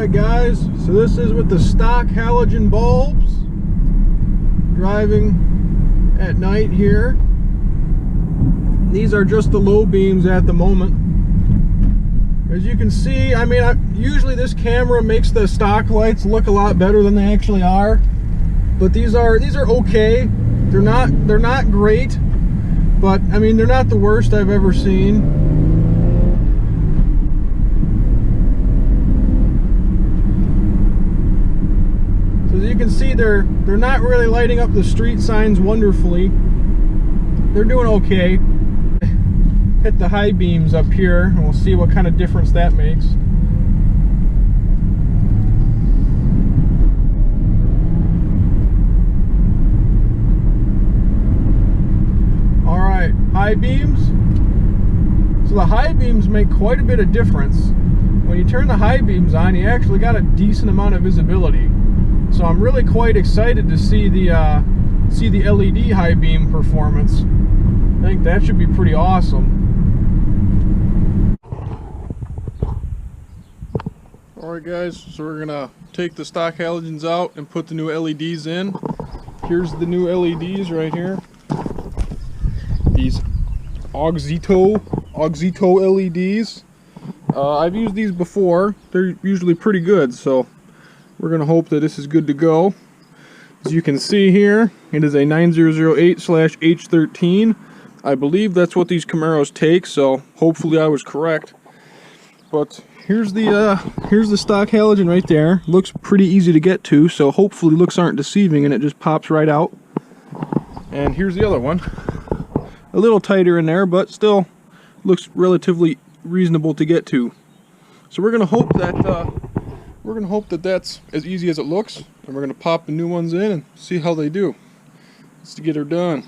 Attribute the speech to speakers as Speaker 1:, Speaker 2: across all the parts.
Speaker 1: Alright guys, so this is with the stock halogen bulbs, driving at night here. These are just the low beams at the moment. As you can see, I mean, usually this camera makes the stock lights look a lot better than they actually are, but these are okay. They're not great, but I mean, they're not the worst I've ever seen. As you can see, they're not really lighting up the street signs wonderfully. They're doing okay. Hit the high beams up here and we'll see what kind of difference that makes. Alright, high beams. So the high beams make quite a bit of difference. When you turn the high beams on, you actually got a decent amount of visibility. So I'm really quite excited to see the LED high beam performance. I think that should be pretty awesome. Alright guys, so we're gonna take the stock halogens out and put the new LEDs in. Here's the new LEDs right here. These Auxito LEDs. I've used these before. They're usually pretty good, so we're going to hope that this is good to go. As you can see here, it is a 9008/H13. I believe that's what these Camaros take, so hopefully I was correct. But here's the stock halogen right there. Looks pretty easy to get to, so hopefully looks aren't deceiving and it just pops right out. And here's the other one. A little tighter in there, but still looks relatively reasonable to get to. So we're going to hope that that's as easy as it looks, and we're going to pop the new ones in and see how they do. Let's get her done.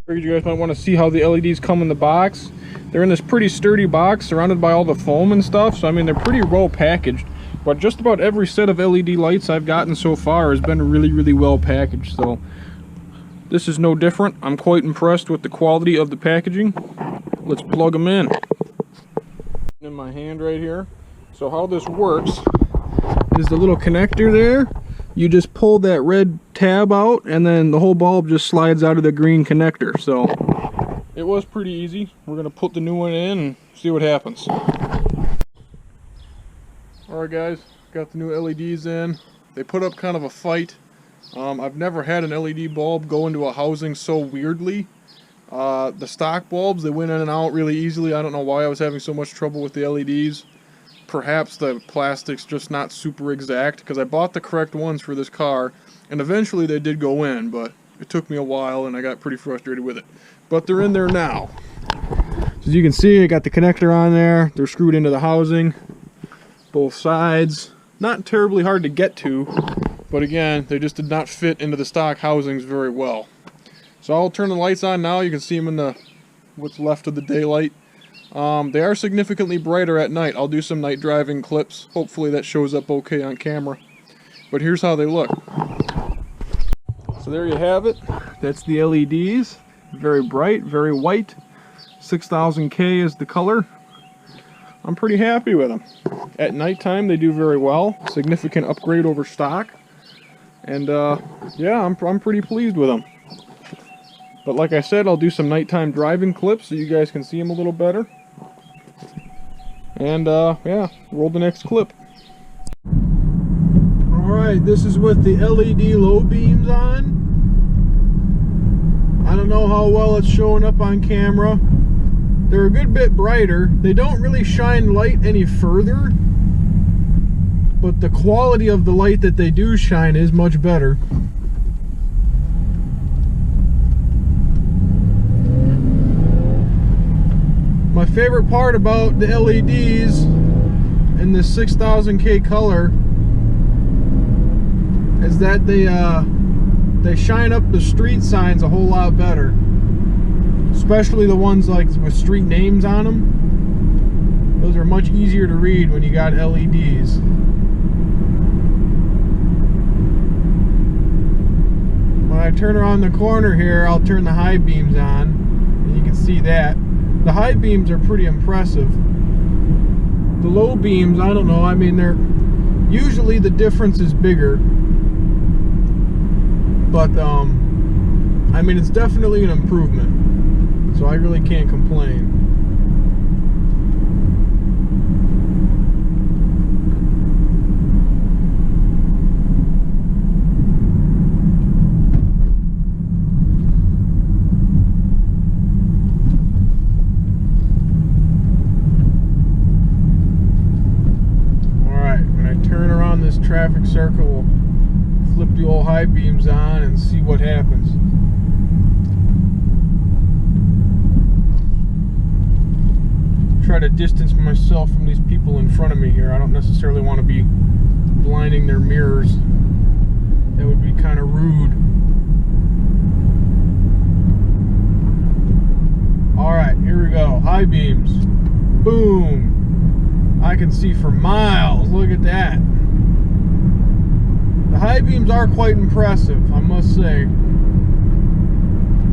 Speaker 1: Figured you guys might want to see how the LEDs come in the box. They're in this pretty sturdy box surrounded by all the foam and stuff, so I mean they're pretty well packaged. But just about every set of LED lights I've gotten so far has been really well packaged, so this is no different. I'm quite impressed with the quality of the packaging. Let's plug them in. In my hand right here. So how this works is the little connector there. You just pull that red tab out and then the whole bulb just slides out of the green connector. So it was pretty easy. We're going to put the new one in and see what happens. Alright guys, got the new LEDs in. They put up kind of a fight. I've never had an LED bulb go into a housing so weirdly. The stock bulbs, they went in and out really easily. I don't know why I was having so much trouble with the LEDs. Perhaps the plastic's just not super exact, because I bought the correct ones for this car, and eventually they did go in, but it took me a while and I got pretty frustrated with it. But they're in there now. As you can see, I got the connector on there. They're screwed into the housing, both sides. Not terribly hard to get to, but again, they just did not fit into the stock housings very well. So I'll turn the lights on now. You can see them in the what's left of the daylight. They are significantly brighter at night. I'll do some night driving clips. Hopefully that shows up okay on camera. But here's how they look. So there you have it. That's the LEDs. Very bright, very white. 6000K is the color. I'm pretty happy with them. At nighttime they do very well. Significant upgrade over stock. And yeah, I'm pretty pleased with them. But like I said, I'll do some nighttime driving clips so you guys can see them a little better. And yeah, roll the next clip. Alright, this is with the LED low beams on. I don't know how well it's showing up on camera. They're a good bit brighter. They don't really shine light any further, but the quality of the light that they do shine is much better. My favorite part about the LEDs in this 6000K color is that they shine up the street signs a whole lot better, especially the ones like with street names on them. Those are much easier to read when you got LEDs. When I turn around the corner here, I'll turn the high beams on, and you can see that. The high beams are pretty impressive. The low beams, I don't know, I mean, they're usually the difference is bigger, but I mean, it's definitely an improvement, so I really can't complain. This traffic circle, will flip the old high beams on and see what happens. Try to distance myself from these people in front of me here. I don't necessarily want to be blinding their mirrors. That would be kind of rude. Alright, here we go. High beams. Boom. I can see for miles. Look at that. The high beams are quite impressive, I must say.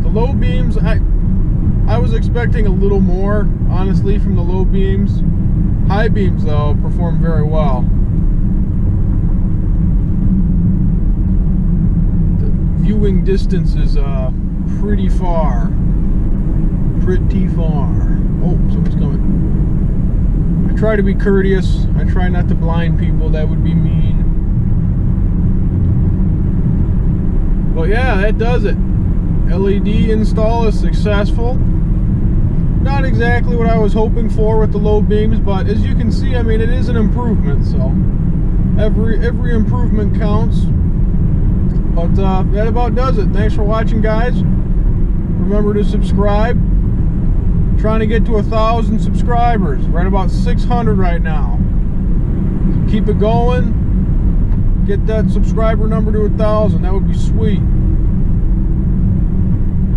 Speaker 1: The low beams, I was expecting a little more, honestly, from the low beams. High beams, though, perform very well. The viewing distance is pretty far. Pretty far. Oh, someone's coming. I try to be courteous. I try not to blind people. That would be mean. Well, yeah, that does it. LED install is successful. Not exactly what I was hoping for with the low beams, but as you can see, I mean, it is an improvement, so every improvement counts. But that about does it. Thanks for watching, guys. Remember to subscribe. Trying to get to 1,000 subscribers. Right about 600 right now. So keep it going. Get that subscriber number to 1,000. That would be sweet.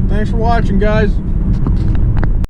Speaker 1: Thanks for watching, guys.